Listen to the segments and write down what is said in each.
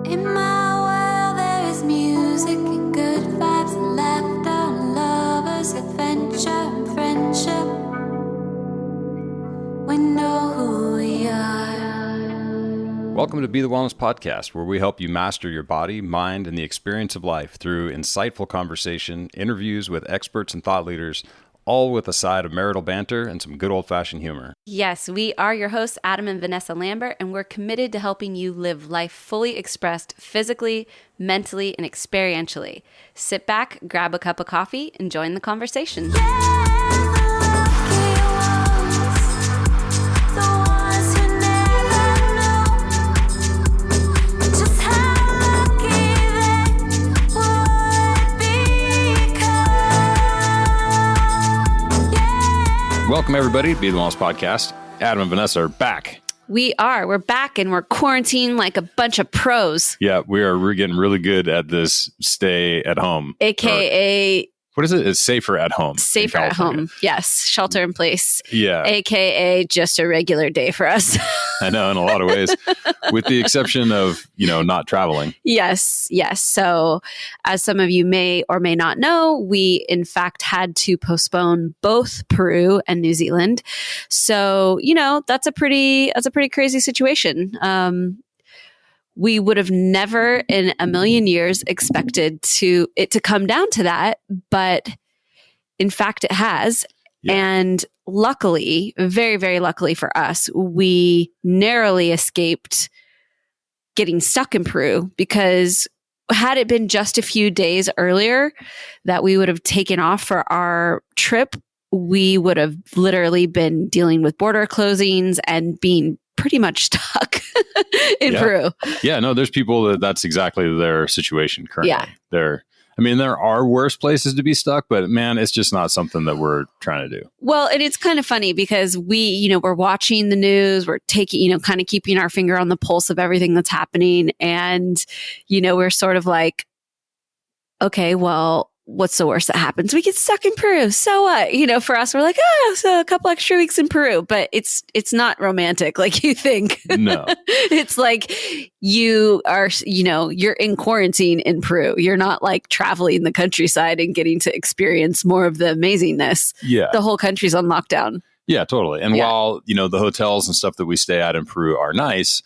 In my world there is music and good vibes and laughter and lovers, adventure and friendship. We know who we are. Welcome to Be the Wellness Podcast, where we help you master your body, mind, and the experience of life through insightful conversation, interviews with experts and thought leaders, all with a side of marital banter and some good old-fashioned humor. Yes, we are your hosts, Adam and Vanessa Lambert, and we're committed to helping you live life fully expressed physically, mentally, and experientially. Sit back, grab a cup of coffee, and join the conversation. Welcome, everybody, to Be the Wellness Podcast. Adam and Vanessa are back. We are. We're back, and we're quarantined like a bunch of pros. Yeah, we're getting really good at this stay at home. AKA... What is it? It's safer at home. Safer at home. Yes. Shelter in place. Yeah. AKA just a regular day for us. I know, in a lot of ways, with the exception of, not traveling. Yes. So as some of you may or may not know, we in fact had to postpone both Peru and New Zealand. So, that's a pretty crazy situation. We would have never in a million years expected it to come down to that, but in fact it has. Yeah. And luckily, very, very luckily for us, we narrowly escaped getting stuck in Peru, because had it been just a few days earlier that we would have taken off for our trip, we would have literally been dealing with border closings and being pretty much stuck in Peru. Yeah, no, there's people that's exactly their situation currently. Yeah. There are worse places to be stuck, but man, it's just not something that we're trying to do. Well, and it's kind of funny because we're watching the news, we're taking, kind of keeping our finger on the pulse of everything that's happening. And, we're sort of like, okay, well, what's the worst that happens? We get stuck in Peru. So what? For us, we're like, so a couple extra weeks in Peru, but it's not romantic like you think. No. It's like you are, you're in quarantine in Peru. You're not like traveling the countryside and getting to experience more of the amazingness. Yeah. The whole country's on lockdown. Yeah, totally. And while, the hotels and stuff that we stay at in Peru are nice,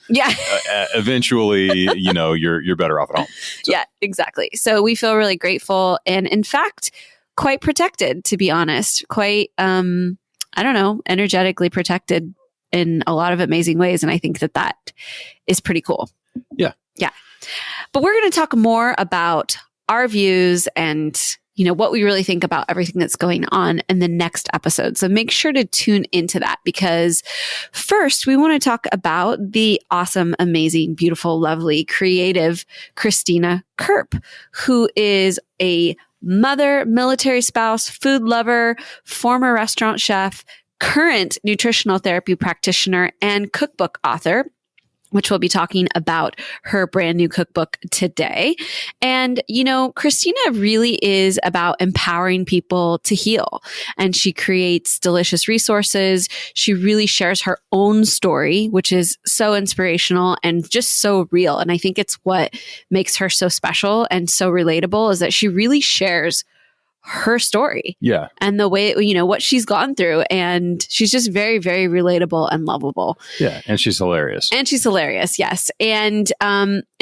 eventually, you're better off at home. So. Yeah, exactly. So we feel really grateful and in fact, quite protected, to be honest, quite, energetically protected in a lot of amazing ways. And I think that is pretty cool. Yeah. Yeah. But we're going to talk more about our views and what we really think about everything that's going on in the next episode. So make sure to tune into that, because first we want to talk about the awesome, amazing, beautiful, lovely, creative Cristina Curp, who is a mother, military spouse, food lover, former restaurant chef, current nutritional therapy practitioner, and cookbook author, which we'll be talking about her brand new cookbook today. And, Kristina really is about empowering people to heal. And she creates delicious resources. She really shares her own story, which is so inspirational and just so real. And I think it's what makes her so special and so relatable, is that she really shares her story. Yeah. And the way, what she's gone through. And she's just very, very relatable and lovable. Yeah. And she's hilarious. Yes. And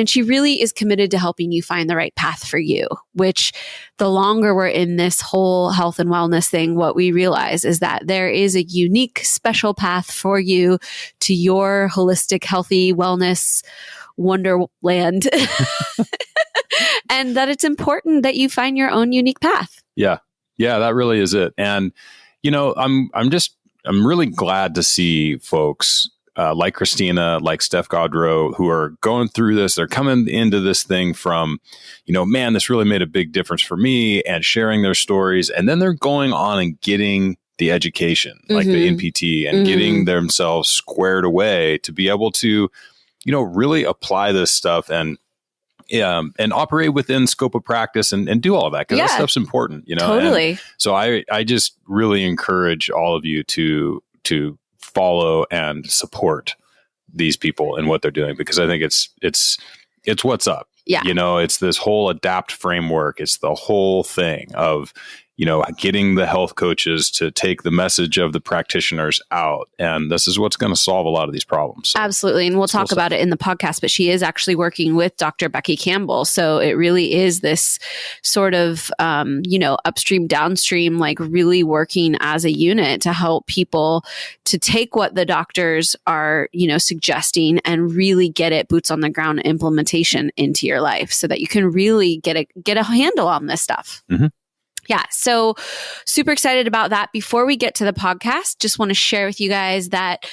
she really is committed to helping you find the right path for you, which the longer we're in this whole health and wellness thing, what we realize is that there is a unique, special path for you to your holistic, healthy wellness wonderland. And that it's important that you find your own unique path. Yeah. Yeah, that really is it. And, I'm really glad to see folks like Christina, like Steph Gaudreau, who are going through this. They're coming into this thing from, man, this really made a big difference for me, and sharing their stories. And then they're going on and getting the education, like the NPT, and getting themselves squared away to be able to, really apply this stuff and operate within scope of practice and do all of that, because that stuff's important, Totally. And so I just really encourage all of you to follow and support these people and what they're doing, because I think it's It's what's up. Yeah. It's this whole adapt framework. It's the whole thing of, getting the health coaches to take the message of the practitioners out. And this is what's going to solve a lot of these problems. So, absolutely. And we'll talk about it in the podcast, but she is actually working with Dr. Becky Campbell. So it really is this sort of, upstream, downstream, like really working as a unit to help people to take what the doctors are, suggesting and really get it boots on the ground implementation into your life so that you can really get a handle on this stuff. Mm-hmm. Yeah. So super excited about that. Before we get to the podcast, just want to share with you guys that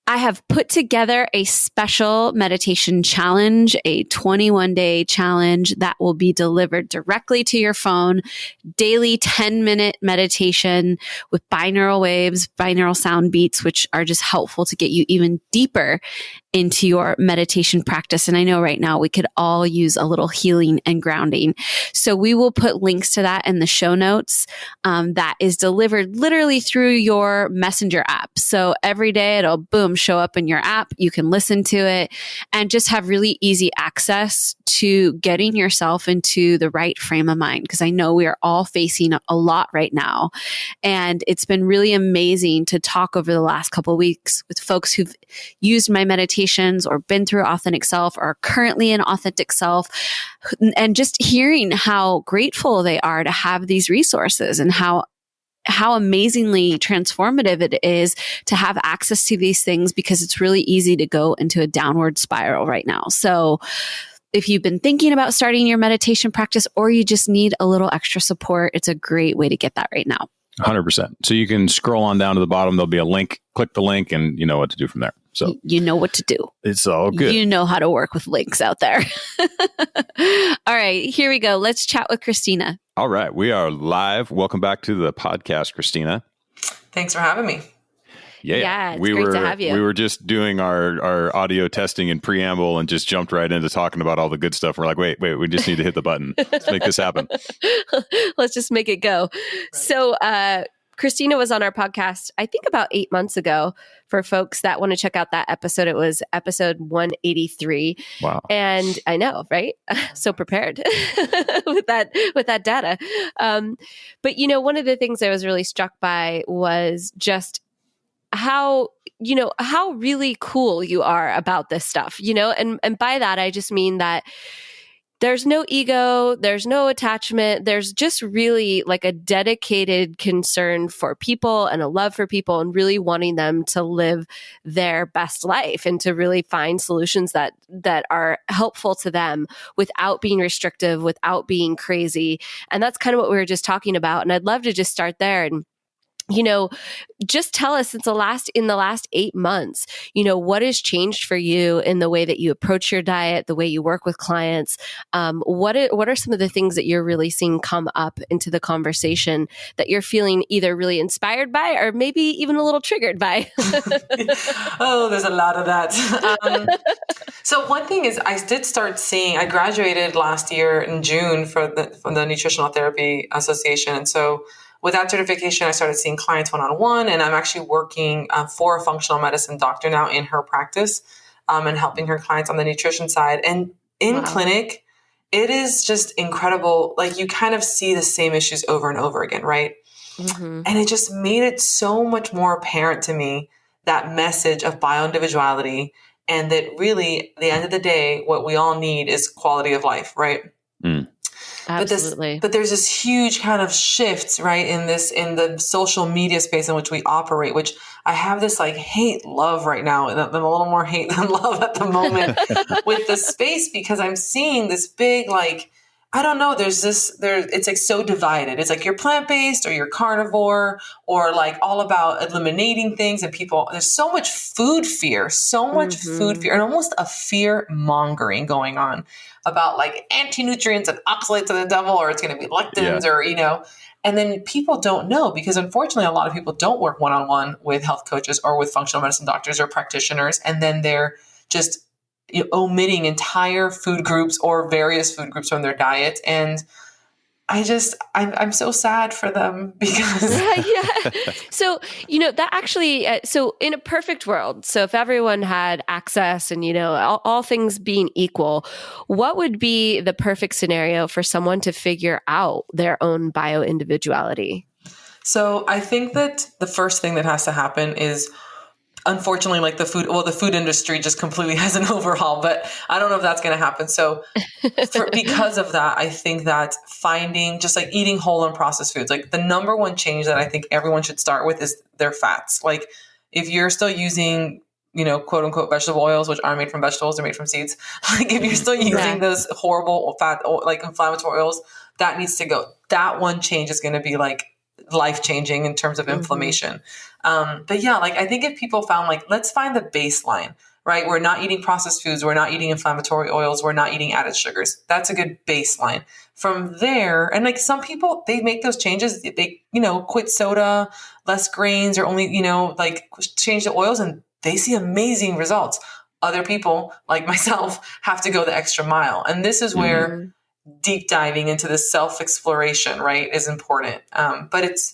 I have put together a special meditation challenge, a 21-day challenge that will be delivered directly to your phone, daily 10-minute meditation with binaural waves, binaural sound beats, which are just helpful to get you even deeper into your meditation practice. And I know right now we could all use a little healing and grounding. So we will put links to that in the show notes. That is delivered literally through your Messenger app. So every day it'll boom, show up in your app. You can listen to it and just have really easy access to getting yourself into the right frame of mind. Because I know we are all facing a lot right now. And it's been really amazing to talk over the last couple of weeks with folks who've used my meditations or been through Authentic Self or are currently in Authentic Self, and just hearing how grateful they are to have these resources and how amazingly transformative it is to have access to these things, because it's really easy to go into a downward spiral right now. So if you've been thinking about starting your meditation practice or you just need a little extra support, it's a great way to get that right now. 100%. So you can scroll on down to the bottom. There'll be a link. Click the link and you know what to do from there. So you know what to do. It's all good. You know how to work with links out there. All right, here we go. Let's chat with Kristina. All right. We are live. Welcome back to the podcast, Kristina. Thanks for having me. Yeah, it's great to have you. We were just doing our audio testing and preamble and just jumped right into talking about all the good stuff. We're like, wait, we just need to hit the button. Let's make this happen. Let's just make it go. Right. So, Kristina was on our podcast, I think about 8 months ago. For folks that want to check out that episode, it was episode 183. Wow. And I know, right? So prepared with that data. But one of the things I was really struck by was just how really cool you are about this stuff, and by that, I just mean that there's no ego, there's no attachment, there's just really like a dedicated concern for people and a love for people and really wanting them to live their best life and to really find solutions that are helpful to them without being restrictive, without being crazy. And that's kind of what we were just talking about. And I'd love to just start there and just tell us in the last 8 months, what has changed for you in the way that you approach your diet, the way you work with clients. What are some of the things that you're really seeing come up into the conversation that you're feeling either really inspired by or maybe even a little triggered by? Oh, there's a lot of that. So one thing is I did start seeing, I graduated last year in June from the Nutritional Therapy Association. And so with that certification, I started seeing clients one-on-one, and I'm actually working for a functional medicine doctor now in her practice and helping her clients on the nutrition side. And in clinic, it is just incredible. Like you kind of see the same issues over and over again, right? Mm-hmm. And it just made it so much more apparent to me, that message of bio-individuality, and that really, at the end of the day, what we all need is quality of life, right? Mm. Absolutely. But there's this huge kind of shift, right, in the social media space in which we operate, which I have this like hate-love right now, and a little more hate than love at the moment with the space, because I'm seeing this big, like, I don't know, it's like so divided. It's like you're plant-based or you're carnivore or like all about eliminating things, and people, there's so much food fear, and almost a fear mongering going on about like anti-nutrients and oxalates of the devil, or it's going to be lectins or, and then people don't know, because unfortunately a lot of people don't work one-on-one with health coaches or with functional medicine doctors or practitioners. And then they're just omitting entire food groups or various food groups from their diet. And I'm so sad for them because yeah. So, that actually, so in a perfect world, so if everyone had access and, all things being equal, what would be the perfect scenario for someone to figure out their own bio-individuality? So I think that the first thing that has to happen is, unfortunately, like the food industry just completely has an overhaul, but I don't know if that's going to happen. So because of that, I think that finding just like eating whole and processed foods, like the number one change that I think everyone should start with is their fats. Like if you're still using, quote unquote vegetable oils, which aren't made from vegetables, they're made from seeds. Like if you're still using those horrible fat, like inflammatory oils, that needs to go. That one change is going to be like life-changing in terms of inflammation. But yeah, like I think if people found like, let's find the baseline, right? We're not eating processed foods. We're not eating inflammatory oils. We're not eating added sugars. That's a good baseline. From there, and like some people, they make those changes. They, quit soda, less grains, or only, like change the oils, and they see amazing results. Other people like myself have to go the extra mile. And this is where deep diving into this self-exploration, right, is important. But it's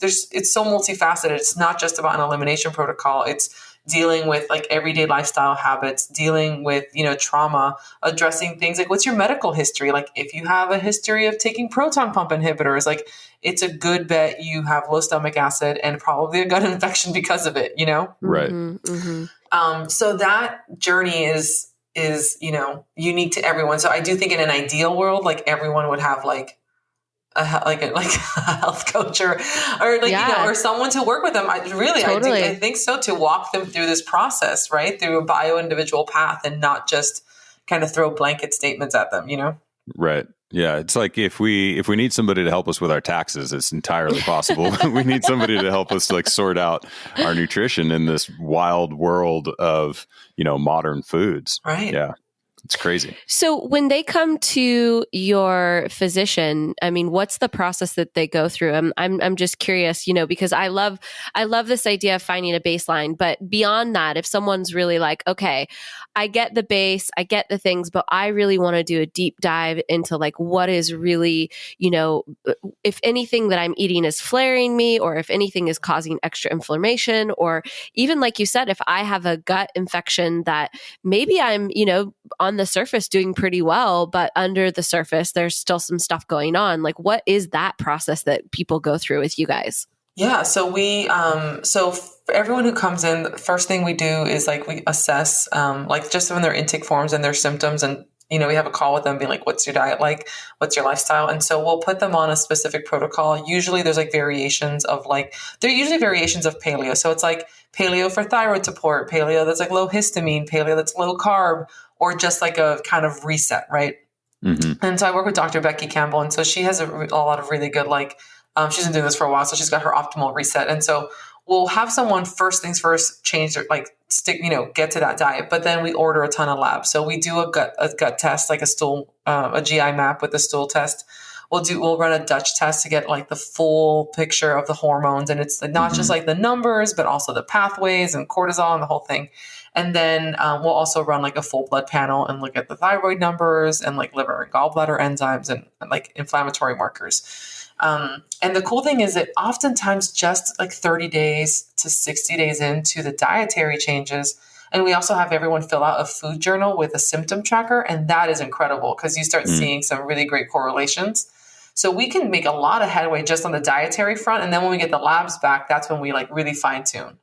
so multifaceted. It's not just about an elimination protocol. It's dealing with like everyday lifestyle habits, dealing with, trauma, addressing things like what's your medical history? Like if you have a history of taking proton pump inhibitors, like it's a good bet you have low stomach acid and probably a gut infection because of it, Right. So that journey is unique to everyone. So I do think in an ideal world, like everyone would have like a health coach or or someone to work with them. I think so, to walk them through this process, right? Through a bio-individual path and not just kind of throw blanket statements at them, Right. Yeah. It's like if we need somebody to help us with our taxes, it's entirely possible. We need somebody to help us like sort out our nutrition in this wild world of, modern foods. Right. Yeah. It's crazy. So when they come to your physician, I mean, what's the process that they go through? I'm just curious, because I love this idea of finding a baseline. But beyond that, if someone's really like, okay, I get the base, I get the things, but I really want to do a deep dive into like what is really, if anything that I'm eating is flaring me, or if anything is causing extra inflammation, or even like you said, if I have a gut infection that maybe I'm, on the surface doing pretty well, but under the surface, there's still some stuff going on. Like, what is that process that people go through with you guys? Yeah. So we, so for everyone who comes in, the first thing we do is like, we assess, like just when their intake forms and their symptoms, and, we have a call with them, being like, what's your diet like? What's your lifestyle? And so we'll put them on a specific protocol. Usually there's like variations of like, they're usually variations of paleo. So it's like paleo for thyroid support, paleo that's like low histamine, paleo that's low carb, or just like a kind of reset, right? Mm-hmm. And so I work with Dr. Becky Campbell. And so she has a lot of really good, like, she's been doing this for a while. So she's got her optimal reset. And so we'll have someone first things first, change their, like stick, get to that diet. But then we order a ton of labs. So we do a gut test, like a stool, a GI map with a stool test. We'll run a Dutch test to get like the full picture of the hormones. And it's not just like the numbers, but also the pathways and cortisol and the whole thing. And then we'll also run like a full blood panel and look at the thyroid numbers and like liver and gallbladder enzymes and like inflammatory markers. And the cool thing is that oftentimes just like 30 days to 60 days into the dietary changes, and we also have everyone fill out a food journal with a symptom tracker. And that is incredible because you start seeing some really great correlations. So we can make a lot of headway just on the dietary front. And then when we get the labs back, that's when we like really fine tune.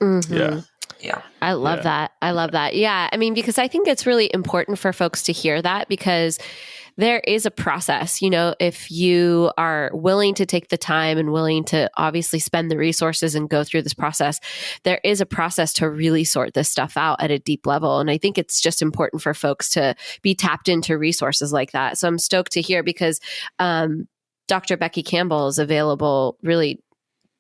Mm-hmm. Yeah. Yeah. I love that. I love that. Yeah. I mean, because I think it's really important for folks to hear that, because there is a process, if you are willing to take the time and willing to obviously spend the resources and go through this process, there is a process to really sort this stuff out at a deep level. And I think it's just important for folks to be tapped into resources like that. So I'm stoked to hear, because Dr. Becky Campbell is available really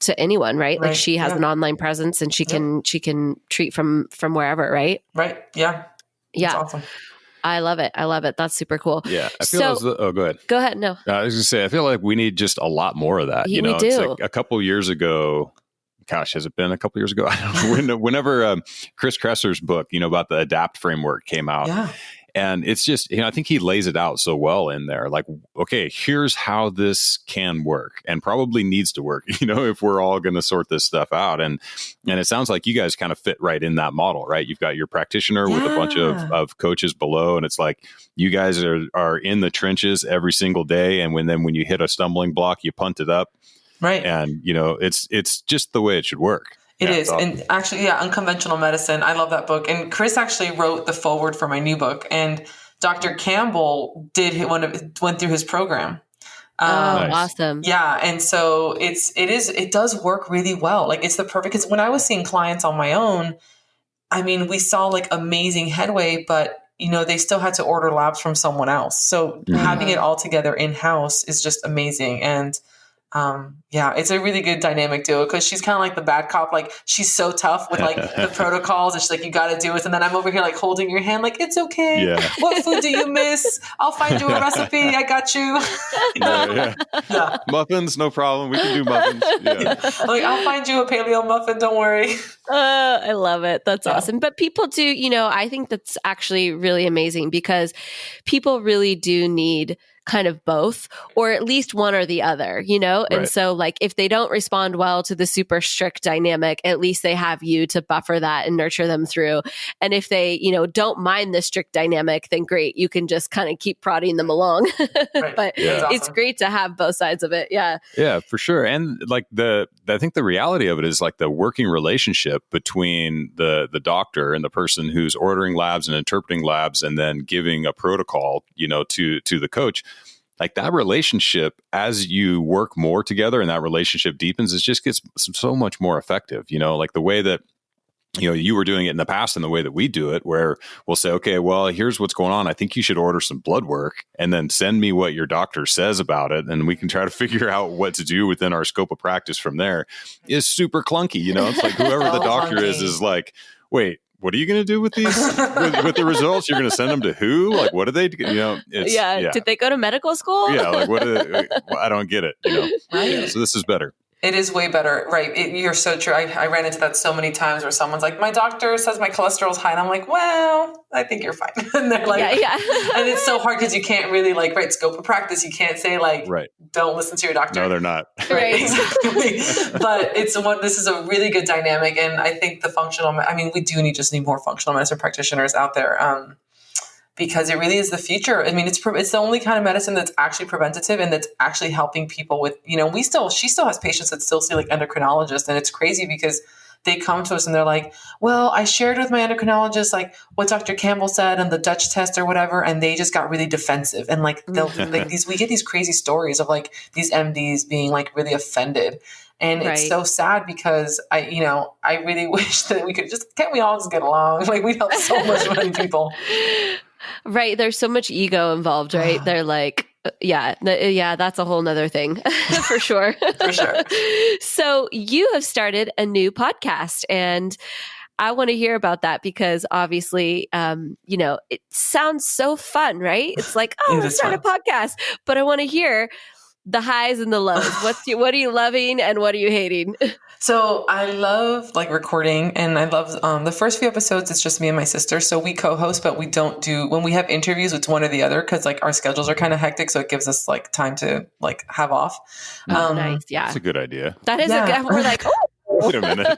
to anyone, right? Like she has an online presence, and she can treat from wherever, right? Right. Yeah. Yeah. That's awesome. I love it. I love it. That's super cool. Yeah. I feel go ahead. Go ahead. No. I was going to say, I feel like we need just a lot more of that. We do. It's like a couple years ago, gosh, has it been a couple years ago? I don't know. Whenever Chris Kresser's book, about the ADAPT framework came out. Yeah. And it's just, I think he lays it out so well in there. Like, okay, here's how this can work and probably needs to work, if we're all going to sort this stuff out. And it sounds like you guys kind of fit right in that model, right? You've got your practitioner with a bunch of coaches below. And it's like, you guys are in the trenches every single day. And when you hit a stumbling block, you punt it up. Right. And, it's just the way it should work. It is. And actually, Unconventional Medicine. I love that book. And Chris actually wrote the foreword for my new book. And Dr. Campbell went through his program. Nice. Awesome. Yeah. And so it does work really well. Like it's the perfect, because when I was seeing clients on my own, I mean, we saw like amazing headway, but they still had to order labs from someone else. So having it all together in-house is just amazing. And it's a really good dynamic duo, because she's kind of like the bad cop. Like she's so tough with like the protocols, and she's like, you got to do it. And then I'm over here like holding your hand, like, it's okay. Yeah. What food do you miss? I'll find you a recipe. I got you. Yeah. Muffins, no problem. We can do muffins. Yeah. Like, I'll find you a paleo muffin. Don't worry. I love it. That's awesome. But people do, I think that's actually really amazing, because people really do need kind of both, or at least one or the other, Right. And so like, if they don't respond well to the super strict dynamic, at least they have you to buffer that and nurture them through. And if they, don't mind the strict dynamic, then great. You can just kind of keep prodding them along. Right. But it's great to have both sides of it. Yeah. Yeah, for sure. And like I think the reality of it is like the working relationship between the doctor and the person who's ordering labs and interpreting labs and then giving a protocol, to the coach. Like that relationship, as you work more together and that relationship deepens, it just gets so much more effective. Like the way that, you were doing it in the past and the way that we do it, where we'll say, okay, well, here's what's going on. I think you should order some blood work and then send me what your doctor says about it. And we can try to figure out what to do within our scope of practice from there. Is super clunky. It's like whoever the doctor is like, wait, what are you going to do with these, with the results? You're going to send them to who? Like, what do they do? Did they go to medical school? Yeah. Like I don't get it. Right. Yeah, so this is better. It is way better. Right. You're so true. I ran into that so many times where someone's like, my doctor says my cholesterol's high. And I'm like, well, I think you're fine. And they're like, and it's so hard because you can't really scope of practice. You can't say don't listen to your doctor. No, they're not. Right. Exactly. But this is a really good dynamic. And I think we do need more functional medicine practitioners out there. Because it really is the future. I mean, it's the only kind of medicine that's actually preventative and that's actually helping people with, she still has patients that still see like endocrinologists. And it's crazy because they come to us and they're like, well, I shared with my endocrinologist, like what Dr. Campbell said and the Dutch test or whatever. And they just got really defensive. And like, we get these crazy stories of like these MDs being like really offended. And it's so sad because I really wish that can't we all just get along? Like we'd help so much many people. Right. There's so much ego involved, right? They're like, that's a whole nother thing for sure. For sure. So you have started a new podcast, and I want to hear about that because obviously, it sounds so fun, right? It's like, let's start a podcast, but I want to hear the highs and the lows. What are you loving and what are you hating? So I love recording, and I love the first few episodes. It's just me and my sister. So we co-host, but we don't do, when we have interviews, it's one or the other because our schedules are kind of hectic. So it gives us time to have off. Nice. Yeah. That's a good idea. That is a good, we're like, wait a minute.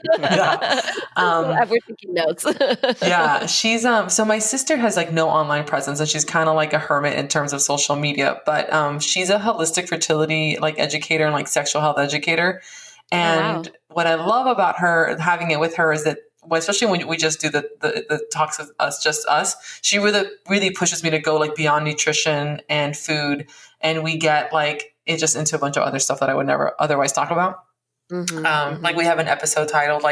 We're thinking notes. Yeah. She's, so my sister has no online presence, and she's kind of like a hermit in terms of social media, but she's a holistic fertility educator and sexual health educator. And what I love about her, having it with her, is that, especially when we just do the talks with us, she really pushes me to go like beyond nutrition and food. And we get it just into a bunch of other stuff that I would never otherwise talk about. Mm-hmm, Like we have an episode titled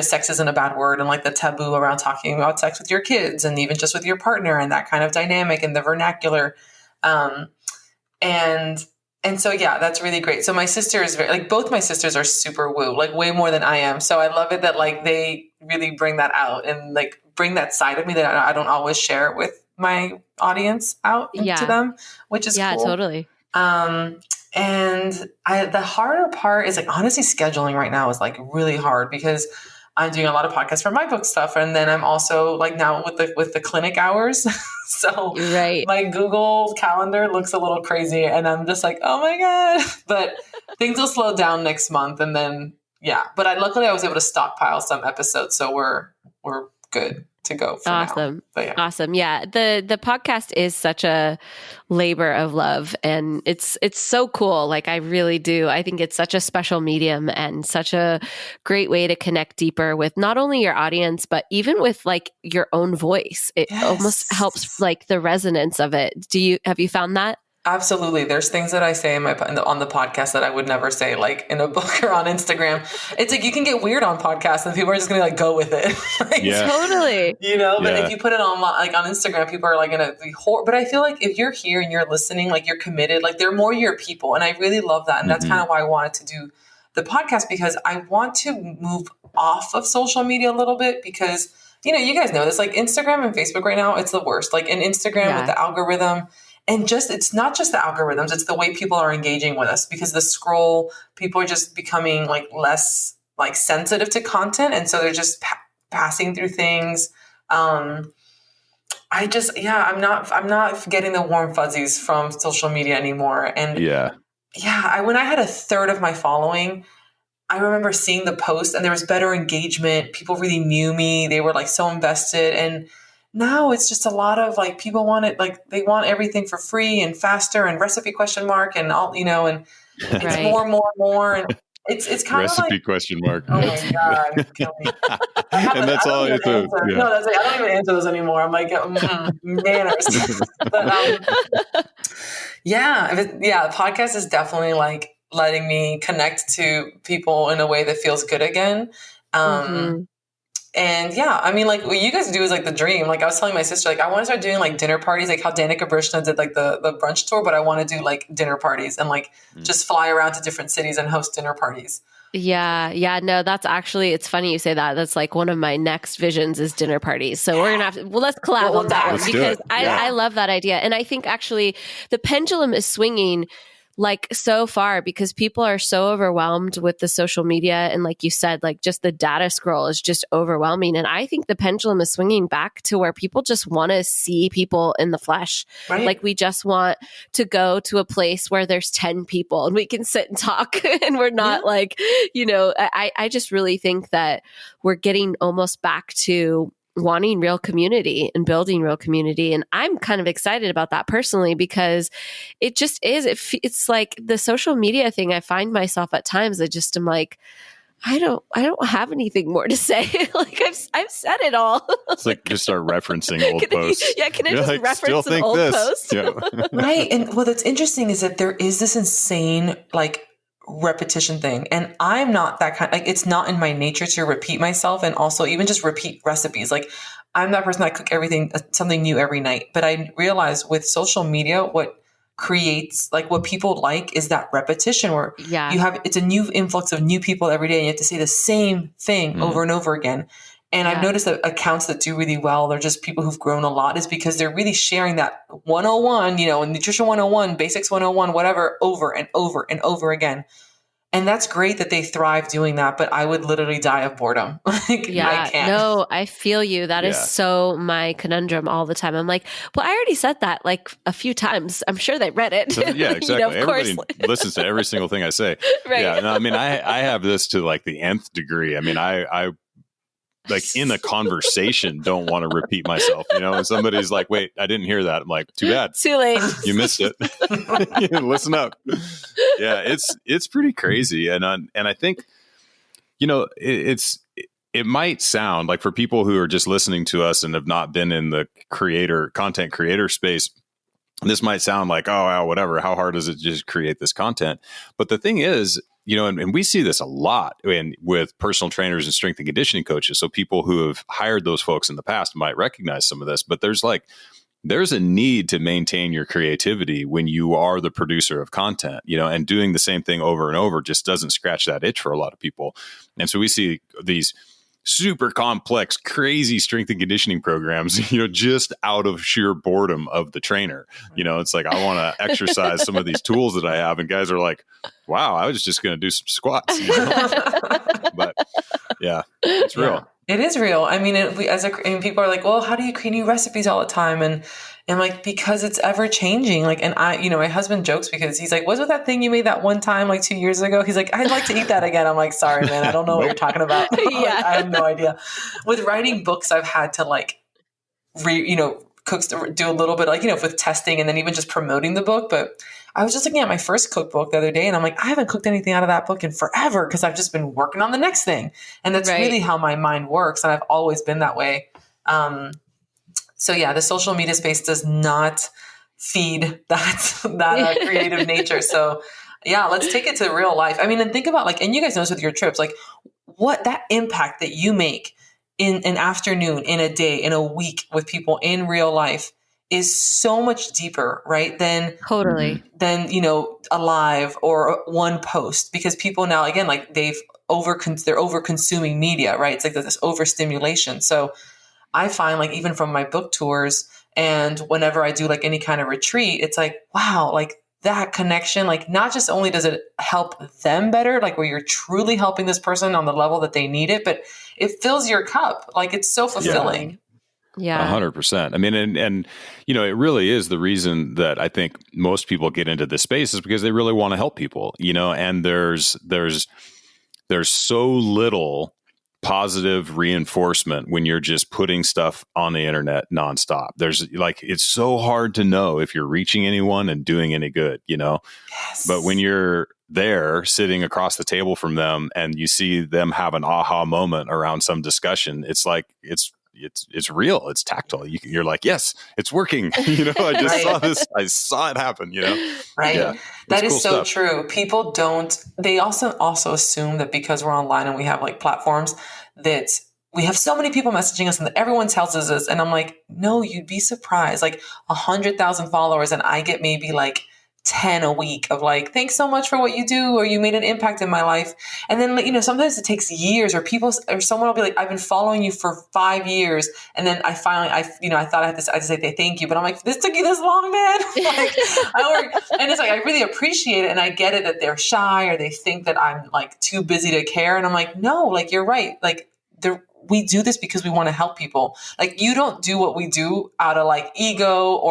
sex isn't a bad word, and the taboo around talking about sex with your kids and even just with your partner and that kind of dynamic and the vernacular. And so, yeah, that's really great. So my sister is very, both my sisters are super woo, way more than I am. So I love it that they really bring that out and bring that side of me that I don't always share it with my audience out to them, which is cool. Yeah, totally. And the harder part is honestly scheduling right now is really hard because I'm doing a lot of podcasts for my book stuff. And then I'm also now with the clinic hours. So Right. my Google Calendar looks a little crazy, and I'm just like, oh my God. But things will slow down next month, and then but luckily I was able to stockpile some episodes, so we're good to go for now. But Awesome. Yeah. The podcast is such a labor of love, and it's so cool. Like, I really do. I think it's such a special medium and such a great way to connect deeper with not only your audience, but even with like your own voice. It almost helps like the resonance of it. Have you found that? Absolutely. There's things that I say on the podcast that I would never say like in a book or on Instagram. It's like you can get weird on podcasts and people are just going to like go with it. Like, Totally. But if you put it on like on Instagram, people are like going to be but I feel like if you're here and you're listening, like you're committed, like they're more your people. And I really love that. And that's kind of why I wanted to do the podcast, because I want to move off of social media a little bit, because, you guys know this, like Instagram and Facebook right now, it's the worst. Like in Instagram with the algorithm. And it's not just the algorithms, it's the way people are engaging with us, because the scroll, people are just becoming like less like sensitive to content. And so they're just passing through things. I'm not getting the warm fuzzies from social media anymore. And when I had a third of my following, I remember seeing the post and there was better engagement. People really knew me. They were like so invested. And now it's just a lot of like, people want it, like they want everything for free and faster and recipe ? And all, and it's more. And it's kind of like recipe ? Oh my God. Kill me. And that's all you do. Yeah. No, that's like, I don't even answer those anymore. I'm like, manners. But the podcast is definitely like letting me connect to people in a way that feels good again. And I mean, like what you guys do is like the dream. Like I was telling my sister, like I want to start doing like dinner parties, like how Danica Brishna did like the brunch tour, but I want to do like dinner parties and like just fly around to different cities and host dinner parties. Yeah. No, that's actually, it's funny you say that. That's like one of my next visions is dinner parties. So we're going to have to, let's collab on that one, because I love that idea. And I think actually the pendulum is swinging like so far, because people are so overwhelmed with the social media. And like you said, like just the data scroll is just overwhelming. And I think the pendulum is swinging back to where people just want to see people in the flesh. Right. Like we just want to go to a place where there's 10 people and we can sit and talk and we're not like, I just really think that we're getting almost back to wanting real community and building real community. And I'm kind of excited about that personally, because it just is, it's like the social media thing. I find myself at times, I'm like, I don't have anything more to say. Like I've said it all. It's like just start referencing old posts. Can I just reference an old post? Yeah. Right. And what's interesting is that there is this insane like repetition thing. And I'm not that kind, like it's not in my nature to repeat myself, and also even just repeat recipes. Like I'm that person that cook something new every night. But I realize with social media, what creates like what people like is that repetition where it's a new influx of new people every day and you have to say the same thing over and over again. And I've noticed that accounts that do really well, they're just people who've grown a lot, is because they're really sharing that 101, nutrition 101, basics 101, whatever, over and over and over again. And that's great that they thrive doing that, but I would literally die of boredom. I can't. No, I feel you. That is so my conundrum all the time. I'm like, well, I already said that like a few times. I'm sure they read it. So, yeah, exactly. Everybody listens to every single thing I say. Right. Yeah. No, I mean, I have this to like the nth degree. I mean, I like in a conversation don't want to repeat myself, and somebody's like, wait, I didn't hear that. I'm like, too bad. Too late. You missed it. Listen up. Yeah, it's pretty crazy. And I think, it might sound like for people who are just listening to us and have not been in the content creator space, this might sound like, oh, whatever. How hard is it to just create this content? But the thing is, and we see this a lot with personal trainers and strength and conditioning coaches. So people who have hired those folks in the past might recognize some of this, but there's a need to maintain your creativity when you are the producer of content, and doing the same thing over and over just doesn't scratch that itch for a lot of people. And so we see these super complex, crazy strength and conditioning programs, just out of sheer boredom of the trainer. It's like, I want to exercise some of these tools that I have. And guys are like, wow, I was just going to do some squats. But yeah, it's real. Yeah. It is real. I mean, people are like, well, how do you create new recipes all the time? And like, because it's ever changing. Like, and my husband jokes because he's like, what's with that thing you made that one time, like 2 years ago? He's like, I'd like to eat that again. I'm like, sorry, man, I don't know what you're talking about. Yeah. Like, I have no idea. With writing books, I've had to like, cooks do a little bit like, with testing and then even just promoting the book. But I was just looking at my first cookbook the other day and I'm like, I haven't cooked anything out of that book in forever because I've just been working on the next thing. And that's really how my mind works. And I've always been that way. So yeah, the social media space does not feed that creative nature. So yeah, let's take it to real life. I mean, and think about like, and you guys know this with your trips, like what that impact that you make in an afternoon, in a day, in a week with people in real life is so much deeper, right? Than a live or one post, because people now, again, like they're over consuming media, right? It's like this overstimulation. So I find like even from my book tours and whenever I do like any kind of retreat, it's like, wow, like that connection, like not just only does it help them better, like where you're truly helping this person on the level that they need it, but it fills your cup. Like it's so fulfilling. Yeah. 100%. I mean, and it really is the reason that I think most people get into this space is because they really want to help people, and there's so little positive reinforcement when you're just putting stuff on the internet nonstop. There's like, it's so hard to know if you're reaching anyone and doing any good, Yes. But when you're there sitting across the table from them and you see them have an aha moment around some discussion, it's like, it's real. It's tactile. You're like, yes, it's working. I just saw this. I saw it happen, Right. Yeah, that is cool so stuff. true. People they also assume that because we're online and we have like platforms that we have so many people messaging us and that everyone tells us this. And I'm like, no, you'd be surprised. Like 100,000 followers and I get maybe like 10 a week of like, thanks so much for what you do, or you made an impact in my life. And then, sometimes it takes years or someone will be like, I've been following you for 5 years. And then I finally, I thought I had to say thank you, but I'm like, this took you this long, man. And it's like, I really appreciate it. And I get it that they're shy or they think that I'm like too busy to care. And I'm like, no, like, you're right. Like we do this because we want to help people. Like you don't do what we do out of like ego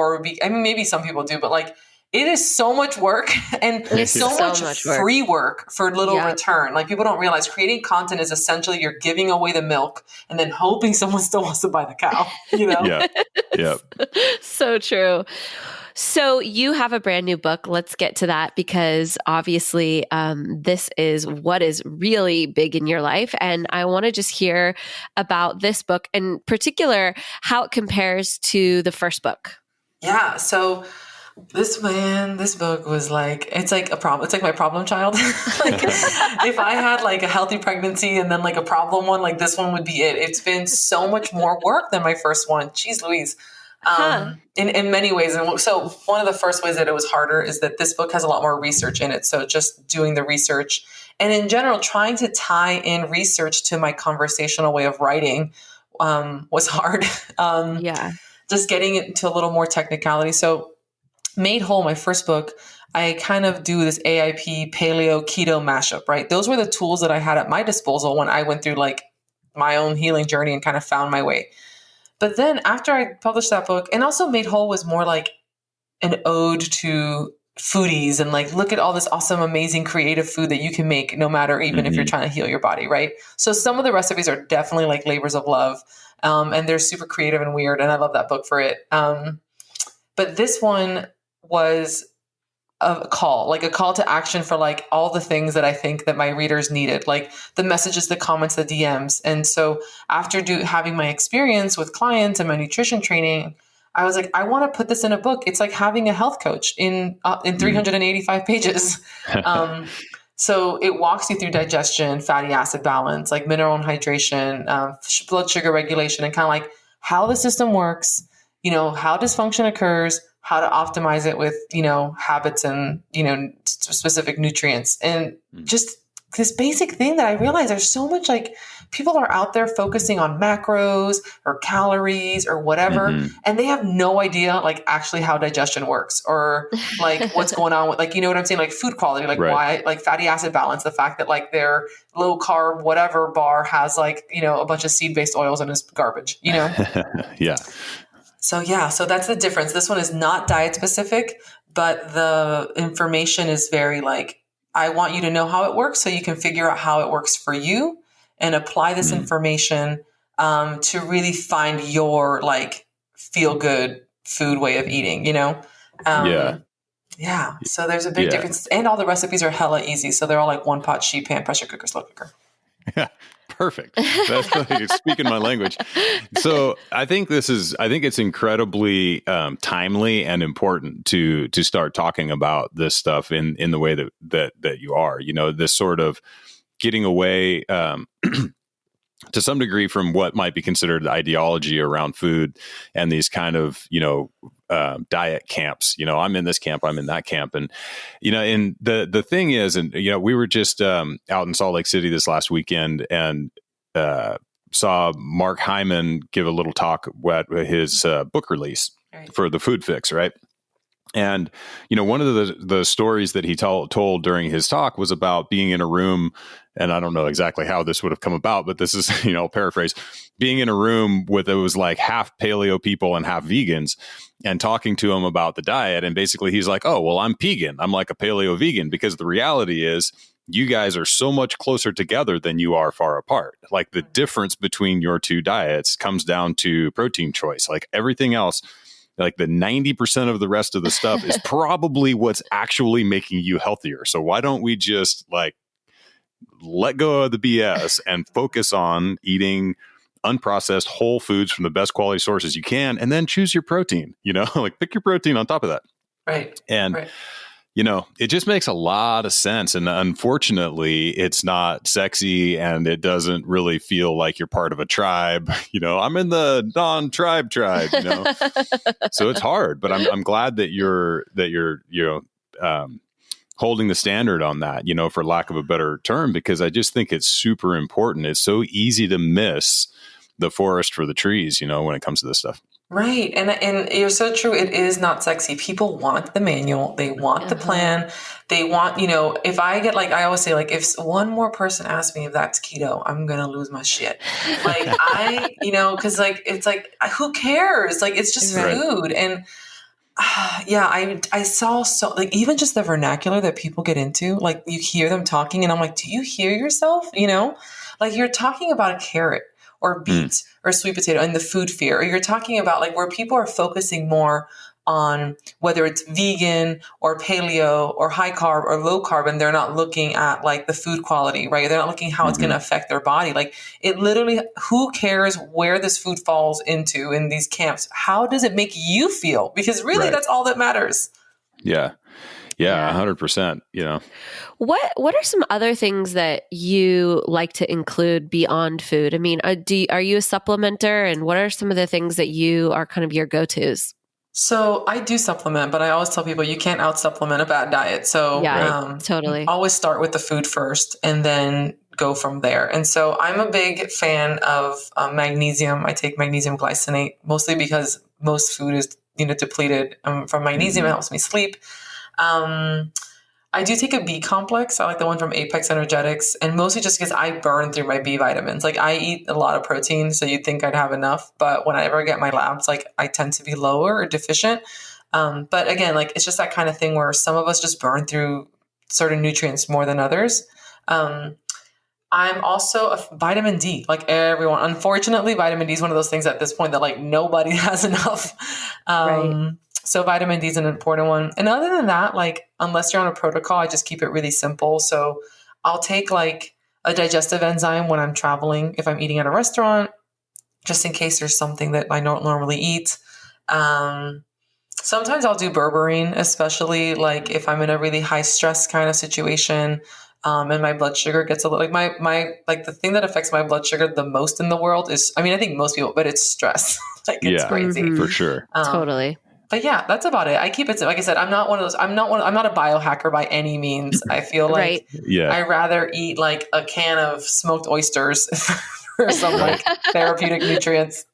maybe some people do, but like, it is so much work and it's so much free work for little return. Like people don't realize creating content is essentially you're giving away the milk and then hoping someone still wants to buy the cow, Yeah. So true. So you have a brand new book. Let's get to that because obviously this is what is really big in your life. And I want to just hear about this book in particular, how it compares to the first book. Yeah. So this book was like, it's like a problem. It's like my problem child. Like if I had like a healthy pregnancy and then like a problem one, like this one would be it. It's been so much more work than my first one. Jeez Louise. In many ways. And so one of the first ways that it was harder is that this book has a lot more research in it. So just doing the research and in general, trying to tie in research to my conversational way of writing, was hard. Just getting it into a little more technicality. So Made Whole, my first book, I kind of do this AIP paleo keto mashup, right? Those were the tools that I had at my disposal when I went through like my own healing journey and kind of found my way. But then after I published that book, and also Made Whole was more like an ode to foodies and like, look at all this awesome, amazing, creative food that you can make no matter even if you're trying to heal your body, right? So some of the recipes are definitely like labors of love, and they're super creative and weird, and I love that book for it. But this one was a call to action for like all the things that I think that my readers needed, like the messages, the comments, the DMs. And so after having my experience with clients and my nutrition training, I was like, I want to put this in a book. It's like having a health coach in 385 pages. So it walks you through digestion, fatty acid balance, like mineral and hydration, blood sugar regulation, and kind of like how the system works, how dysfunction occurs, how to optimize it with, habits and, specific nutrients, and just this basic thing that I realize there's so much like people are out there focusing on macros or calories or whatever, and they have no idea like actually how digestion works or like what's going on with like, you know what I'm saying? Like food quality, like why, like fatty acid balance, the fact that like their low carb, whatever bar has like, you know, a bunch of seed-based oils and is garbage, you know? Yeah. So that's the difference. This one is not diet specific, but the information is very like, I want you to know how it works so you can figure out how it works for you and apply this information to really find your like feel good food way of eating, you know? Yeah. So there's a big difference. And all the recipes are hella easy. So they're all like one pot, sheet pan, pressure cooker, slow cooker. Yeah. Perfect. That's like speaking my language. So I think it's incredibly timely and important to start talking about this stuff in the way that you are, you know, this sort of getting away to some degree from what might be considered ideology around food and these kind of, you know, diet camps. You know, I'm in this camp, I'm in that camp. And, you know, and the thing is, and, you know, we were just out in Salt Lake City this last weekend and saw Mark Hyman give a little talk at his book release for the Food Fix, right? And, you know, one of the stories that he told during his talk was about being in a room, and I don't know exactly how this would have come about, but this is, you know, paraphrase, being in a room with, it was like half paleo people and half vegans and talking to him about the diet. And basically he's like, oh, well, I'm vegan. I'm like a paleo vegan because the reality is you guys are so much closer together than you are far apart. Like the difference between your two diets comes down to protein choice, like everything else. Like the 90% of the rest of the stuff is probably what's actually making you healthier. So why don't we just like let go of the BS and focus on eating unprocessed whole foods from the best quality sources you can, and then choose your protein, you know, like pick your protein on top of that. Right. And, you know, it just makes a lot of sense. And unfortunately, it's not sexy and it doesn't really feel like you're part of a tribe. You know, I'm in the non-tribe tribe, you know, so it's hard, but I'm glad that you're, you know, holding the standard on that, you know, for lack of a better term, because I just think it's super important. It's so easy to miss the forest for the trees, you know, when it comes to this stuff. Right. And you're so true. It is not sexy. People want the manual. They want the plan. They want, you know, if I get like, I always say like, if one more person asks me if that's keto, I'm going to lose my shit. Like you know, cause like, it's like, who cares? Like, it's just food. And I saw so like, even just the vernacular that people get into, like you hear them talking and I'm like, do you hear yourself? You know, like you're talking about a carrot or beets or sweet potato and the food fear, or you're talking about like where people are focusing more on whether it's vegan or paleo or high carb or low carb, and they're not looking at like the food quality, right? They're not looking how it's going to affect their body. Like it literally, who cares where this food falls into in these camps? How does it make you feel? Because really that's all that matters. Yeah. Yeah, 100%, you know. What are some other things that you like to include beyond food? I mean, are you a supplementer, and what are some of the things that you are kind of your go-tos? So I do supplement, but I always tell people you can't out supplement a bad diet. So totally. Always start with the food first and then go from there. And so I'm a big fan of magnesium. I take magnesium glycinate mostly because most food is, you know, depleted from magnesium. It helps me sleep. I do take a B complex. I like the one from Apex Energetics, and mostly just because I burn through my B vitamins. Like I eat a lot of protein, so you'd think I'd have enough, but whenever I get my labs, like I tend to be lower or deficient. But again, like it's just that kind of thing where some of us just burn through certain nutrients more than others. I'm also a vitamin D, like everyone. Unfortunately, vitamin D is one of those things at this point that like nobody has enough. So vitamin D is an important one. And other than that, like, unless you're on a protocol, I just keep it really simple. So I'll take like a digestive enzyme when I'm traveling, if I'm eating at a restaurant, just in case there's something that I don't normally eat. Sometimes I'll do berberine, especially like if I'm in a really high stress kind of situation. And my blood sugar gets a little like my like the thing that affects my blood sugar the most in the world is, I mean, I think most people, but it's stress. Like it's crazy for sure. Totally. But yeah, that's about it. I keep it, like I said, I'm not a biohacker by any means. I feel like I'd rather eat like a can of smoked oysters for some like therapeutic nutrients.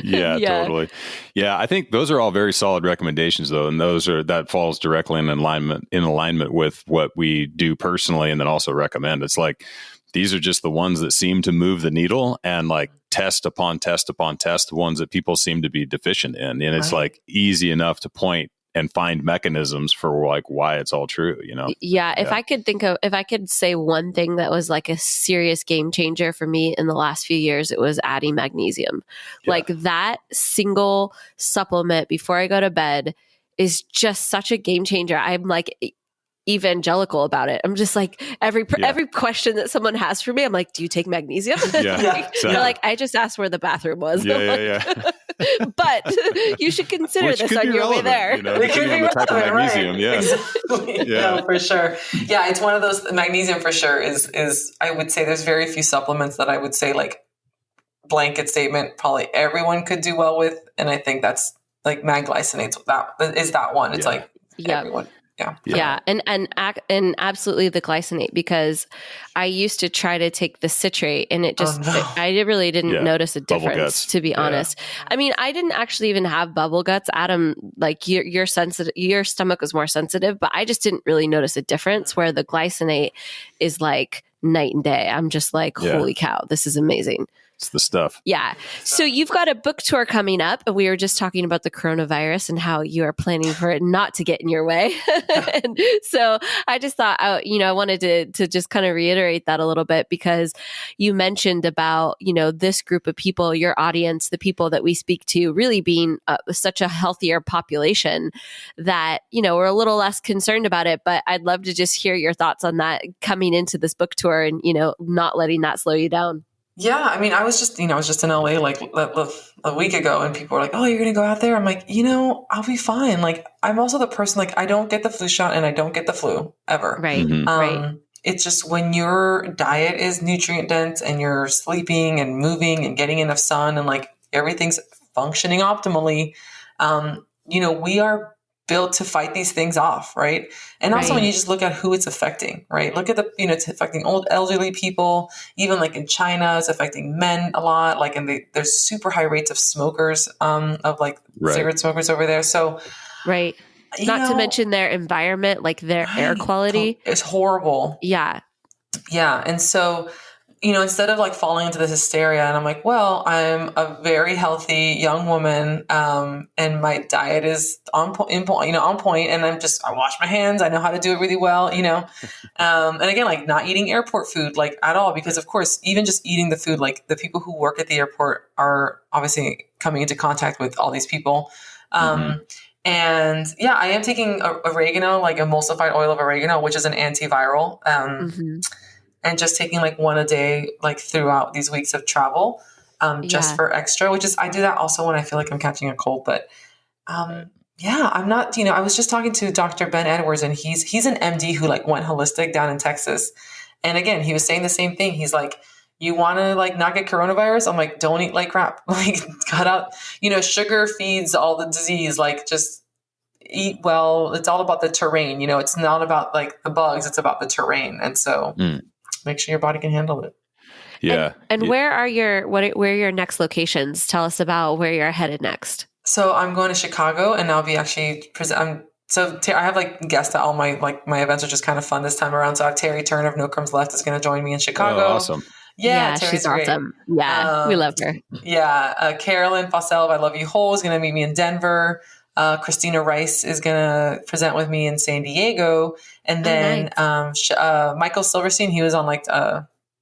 Yeah, totally. Yeah, I think those are all very solid recommendations, though, and that falls directly in alignment with what we do personally, and then also recommend. It's like these are just the ones that seem to move the needle, and like test upon test upon test, the ones that people seem to be deficient in, and it's like easy enough to point and find mechanisms for like why it's all true, you know? Yeah. If I could say one thing that was like a serious game changer for me in the last few years, it was adding magnesium. Like that single supplement before I go to bed is just such a game changer. I'm like evangelical about it. I'm just like every question that someone has for me, I'm like, do you take magnesium? They're like, I just asked where the bathroom was. But you should consider this on your way there. You know, it could be on the type of magnesium. Right. Exactly. No, for sure. Yeah, it's one of those. Magnesium for sure is I would say there's very few supplements that I would say like blanket statement probably everyone could do well with, and I think that's like magglycinates. That is that one. It's like everyone. Yeah. And absolutely the glycinate, because I used to try to take the citrate and it just, I really didn't notice a difference, to be honest. I mean, I didn't actually even have bubble guts. Adam, like you're sensitive, your stomach was more sensitive, but I just didn't really notice a difference, where the glycinate is like night and day. I'm just like, holy cow, this is amazing. It's the stuff. Yeah. So you've got a book tour coming up. We were just talking about the coronavirus and how you are planning for it not to get in your way. And so I just thought, I wanted to just kind of reiterate that a little bit, because you mentioned about, this group of people, your audience, the people that we speak to really being such a healthier population that, we're a little less concerned about it. But I'd love to just hear your thoughts on that coming into this book tour and, not letting that slow you down. Yeah, I mean, I was just in LA like a week ago, and people were like, "Oh, you're gonna go out there?" I'm like, I'll be fine. Like, I'm also the person, like, I don't get the flu shot and I don't get the flu ever. Right. Right. It's just when your diet is nutrient dense and you're sleeping and moving and getting enough sun and like everything's functioning optimally, we are built to fight these things off, right? And also when you just look at who it's affecting, right? Look at it's affecting old elderly people, even like in China, it's affecting men a lot. Like, and there's super high rates of smokers, of like cigarette smokers over there. So, not to mention their environment, like their air quality. It's horrible. Yeah. Yeah. And so, instead of like falling into this hysteria, and I'm like, well, I'm a very healthy young woman, and my diet is on point, and I wash my hands. I know how to do it really well, and again, like not eating airport food, like at all, because of course, even just eating the food, like the people who work at the airport are obviously coming into contact with all these people. And yeah, I am taking oregano, like emulsified oil of oregano, which is an antiviral. And just taking like one a day, like throughout these weeks of travel, just for extra, I do that also when I feel like I'm catching a cold. But I'm not, I was just talking to Dr. Ben Edwards, and he's an MD who like went holistic down in Texas. And again, he was saying the same thing. He's like, you want to like not get coronavirus? I'm like, don't eat like crap. Like cut out, sugar feeds all the disease. Like just eat well. It's all about the terrain. It's not about like the bugs. It's about the terrain. And so make sure your body can handle it. Yeah. And where are where are your next locations? Tell us about where you're headed next. So I'm going to Chicago, and I'll be actually I have like guests at all my events, which is kind of fun this time around. So I have Terry Turner of No Crumbs Left is going to join me in Chicago. Oh, awesome. Yeah, she's awesome. Yeah, we love her. Yeah. Carolyn Fossell of I Love You Whole is going to meet me in Denver. Christina Rice is going to present with me in San Diego. And then Michael Silverstein, he was on like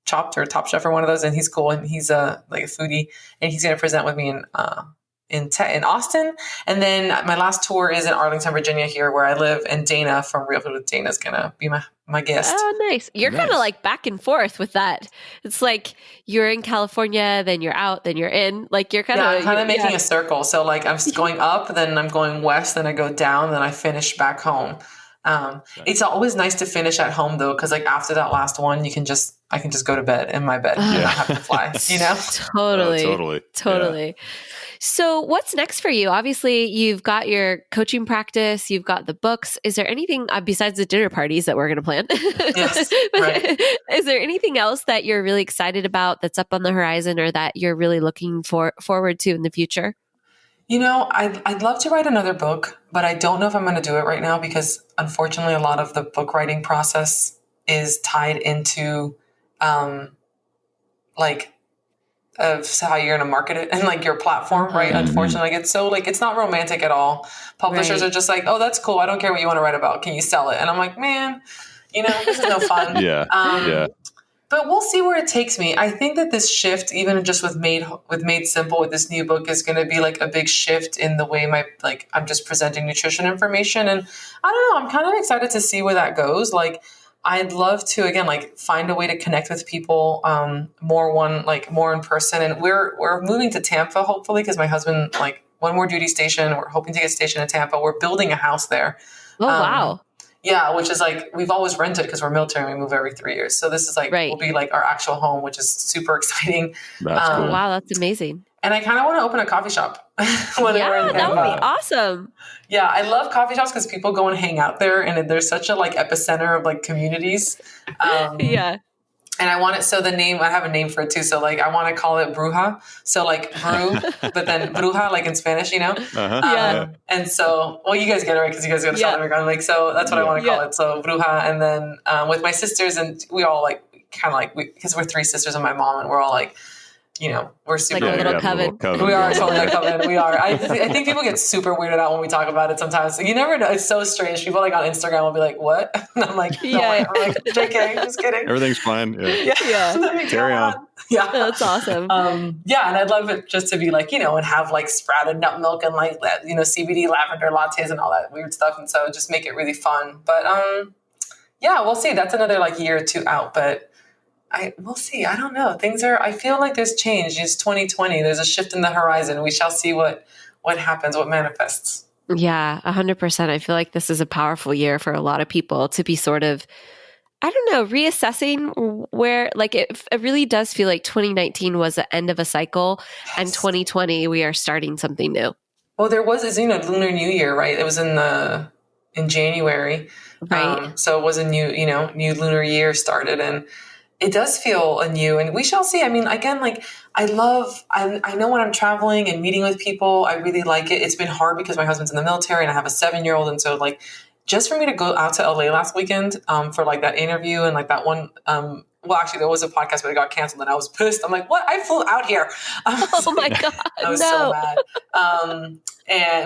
Chopped or Top Chef or one of those, and he's cool, and he's like a foodie, and he's going to present with me in Austin. And then my last tour is in Arlington, Virginia, here where I live, and Dana from Real Food with Dana is going to be my guest. Oh, nice. You're kind of like back and forth with that. It's like you're in California, then you're out, then you're in. Like you're kind of making a circle. So like I'm going up, then I'm going west, then I go down, then I finish back home. It's always nice to finish at home though, because like after that last one, I can just go to bed in my bed and not have to fly. Totally. Totally. Yeah. So what's next for you? Obviously, you've got your coaching practice, you've got the books. Is there anything besides the dinner parties that we're going to plan? Yes, right. Is there anything else that you're really excited about that's up on the horizon or that you're really looking forward to in the future? I'd love to write another book, but I don't know if I'm going to do it right now because unfortunately, a lot of the book writing process is tied into, like, of how you're going to market it and like your platform, right? Unfortunately, like, it's so like, it's not romantic at all. Publishers are just like, oh, that's cool. I don't care what you want to write about. Can you sell it? And I'm like, man, this is no fun. Yeah. But we'll see where it takes me. I think that this shift, even just with Made Simple, with this new book, is going to be like a big shift in the way I'm just presenting nutrition information. And I don't know, I'm kind of excited to see where that goes. Like, I'd love to, again, like, find a way to connect with people more in person. And we're moving to Tampa, hopefully, because my husband, like, one more duty station. We're hoping to get stationed in Tampa. We're building a house there. Oh, wow. Yeah, which is like, we've always rented because we're military and we move every 3 years. So this is like, will be like our actual home, which is super exciting. That's cool. Wow, that's amazing. And I kind of want to open a coffee shop. That would be awesome. Yeah, I love coffee shops because people go and hang out there and there's such a like epicenter of like communities. Yeah. And I want it, so the name, I have a name for it too. So like, I want to call it Bruja. So like brew, but then Bruja, like in Spanish, Yeah. And so, well, you guys get it right because you guys go to South America. Like, so that's what I want to call it. So Bruja. And then with my sisters, and we all like, kind of like, because we're three sisters and my mom, and we're all like, we're super like a little coven. We are totally a coven. We are. I think people get super weirded out when we talk about it sometimes. So you never know. It's so strange. People like on Instagram will be like, "What?" And I'm like, "No, I'm like, JK, just kidding. Everything's fine." Yeah. Carry on. Yeah, that's awesome. Yeah, and I'd love it just to be like, and have like sprouted nut milk and like CBD lavender lattes and all that weird stuff, and so just make it really fun. But yeah, we'll see. That's another like year or two out, but. We'll see. I don't know. I feel like there's change. It's 2020. There's a shift in the horizon. We shall see what happens, what manifests. Yeah, 100%. I feel like this is a powerful year for a lot of people to be sort of, I don't know, reassessing where, like, it really does feel like 2019 was the end of a cycle, and 2020, we are starting something new. Well, there was, Lunar New Year, right? It was in January. Right. So it was a new Lunar Year started, and it does feel anew, and we shall see. I mean, again, like, I know when I'm traveling and meeting with people, I really like it. It's been hard because my husband's in the military and I have a 7-year-old. And so like, just for me to go out to LA last weekend, for like that interview and like that one, well, actually there was a podcast, but it got canceled and I was pissed. I'm like, what? I flew out here. Oh my God. I was so mad.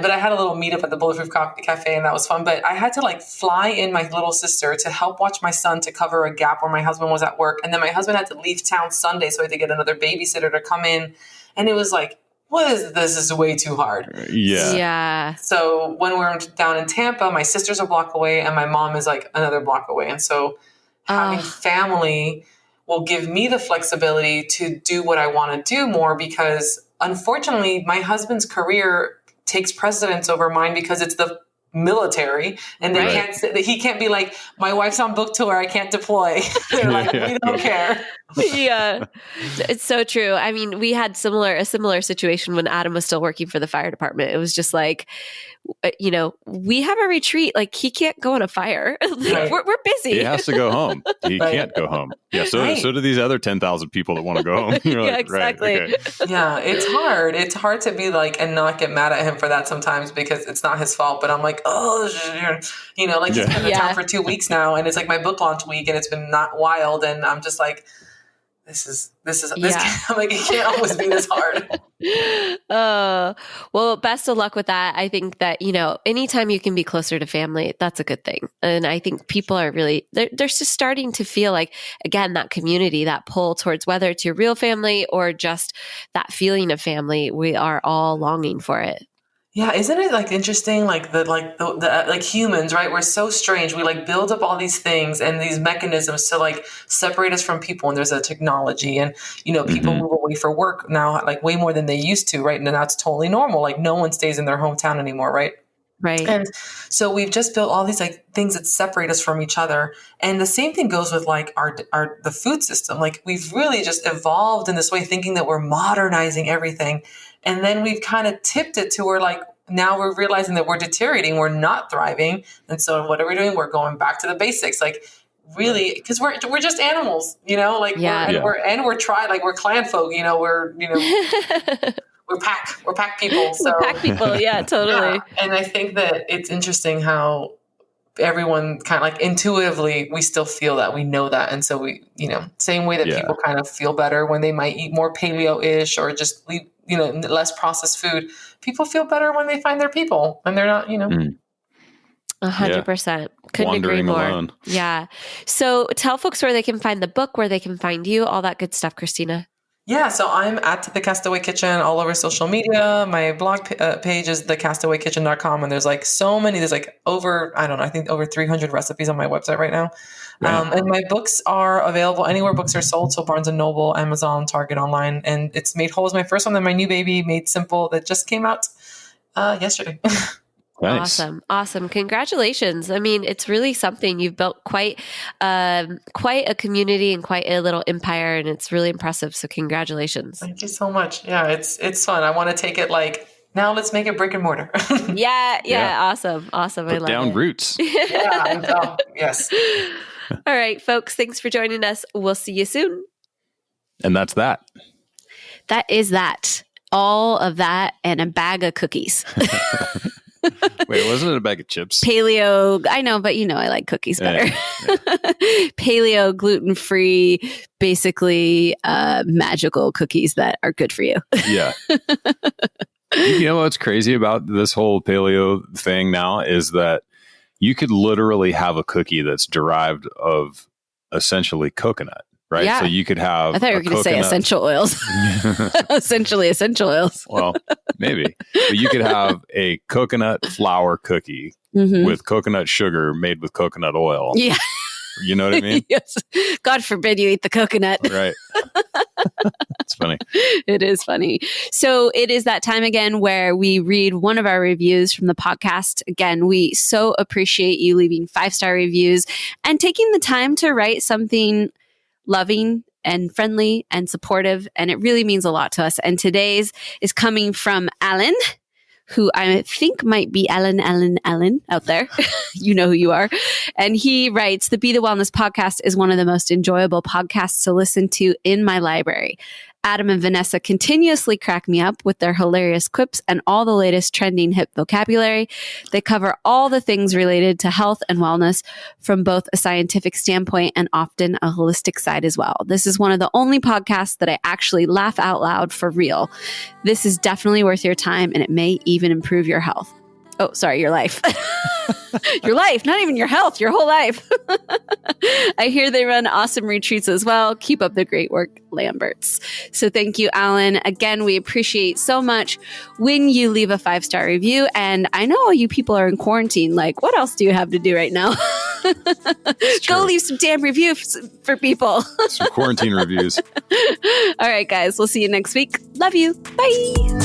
But I had a little meetup at the Bulletproof Cafe and that was fun. But I had to like fly in my little sister to help watch my son to cover a gap where my husband was at work. And then my husband had to leave town Sunday. So I had to get another babysitter to come in. And it was like, what is this? This is way too hard. Yeah. So when we're down in Tampa, my sister's a block away and my mom is like another block away. And so having family will give me the flexibility to do what I want to do more because unfortunately my husband's career takes precedence over mine because it's the military and he can't be like, my wife's on book tour, I can't deploy. They're like, we don't care. Yeah, it's so true. I mean, we had a similar situation when Adam was still working for the fire department. It was just like, we have a retreat. Like, he can't go on a fire. Like, we're busy. He has to go home. He can't go home. Yeah. So do these other 10,000 people that want to go home. Yeah, exactly. Right, okay. Yeah, it's hard. It's hard to be like and not get mad at him for that sometimes because it's not his fault. But I'm like, he's been in town for 2 weeks now, and it's like my book launch week, and it's been not wild, and I'm just like. This is I'm like, it can't always be this hard. Well, best of luck with that. I think that, anytime you can be closer to family, that's a good thing. And I think people are really, they're just starting to feel like, again, that community, that pull towards whether it's your real family or just that feeling of family, we are all longing for it. Yeah, isn't it like interesting? Like the humans, right? We're so strange. We like build up all these things and these mechanisms to like separate us from people. And there's a technology, and people move away for work now, like way more than they used to, right? And that's totally normal. Like no one stays in their hometown anymore, right? Right. And so we've just built all these like things that separate us from each other. And the same thing goes with like the food system. Like we've really just evolved in this way, thinking that we're modernizing everything. And then we've kind of tipped it to where like, now we're realizing that we're deteriorating, we're not thriving. And so what are we doing? We're going back to the basics. Like really, because we're just animals, you know, like we're tried, like we're clan folk, you know, we're pack people. So We're pack people. Yeah, totally. yeah. And I think that it's interesting how everyone kind of like intuitively, we still feel that, we know that. And so we, you know, same way that people kind of feel better when they might eat more paleo-ish or just leave, you know, less processed food. People feel better when they find their people and they're not, you know. 100%. Couldn't Wandering agree more. alone. Yeah. So tell folks where they can find the book, where they can find you, all that good stuff, Kristina. Yeah, so I'm at The Castaway Kitchen all over social media. My blog page is thecastawaykitchen.com, and there's like so many. There's like over, I don't know, I think over 300 recipes on my website right now. Right. And my books are available anywhere books are sold. So Barnes & Noble, Amazon, Target, online. And it's Made Whole is my first one. Then my new baby, Made Simple, that just came out yesterday. Nice. Awesome. Congratulations. I mean, it's really something. You've built quite a community and quite a little empire, and it's really impressive. So congratulations. Thank you so much. Yeah, it's fun. I want to take it like, now let's make it brick and mortar. Yeah. Awesome. I love down it. roots. Yeah. Yes. All right, folks. Thanks for joining us. We'll see you soon. And that's that. That is that. All of that and a bag of cookies. Wait, wasn't it a bag of chips? Paleo, I know, but you know I like cookies better. Paleo, gluten-free, basically magical cookies that are good for you. Yeah. You know what's crazy about this whole paleo thing now is that you could literally have a cookie that's derived of essentially coconut. Right. Yeah. So you could have. I thought you were going to say essential oils. Essentially essential oils. Well, maybe. But you could have a coconut flour cookie with coconut sugar made with coconut oil. Yeah. You know what I mean? Yes. God forbid you eat the coconut. Right. It's funny. It is funny. So it is that time again where we read one of our reviews from the podcast. Again, we so appreciate you leaving 5-star reviews and taking the time to write something loving and friendly and supportive. And it really means a lot to us. And today's is coming from Alan, who I think might be Ellen out there. You know who you are. And he writes, the Be the Wellness podcast is one of the most enjoyable podcasts to listen to in my library. Adam and Vanessa continuously crack me up with their hilarious quips and all the latest trending hip vocabulary. They cover all the things related to health and wellness from both a scientific standpoint and often a holistic side as well. This is one of the only podcasts that I actually laugh out loud for real. This is definitely worth your time, and it may even improve your health. Oh, sorry, your life. Your life, not even your health, your whole life. I hear they run awesome retreats as well. Keep up the great work, Lamberts. So thank you, Alan. Again, we appreciate so much when you leave a 5-star review. And I know you people are in quarantine. Like, what else do you have to do right now? Go leave some damn reviews for people. Some quarantine reviews. All right, guys, we'll see you next week. Love you. Bye.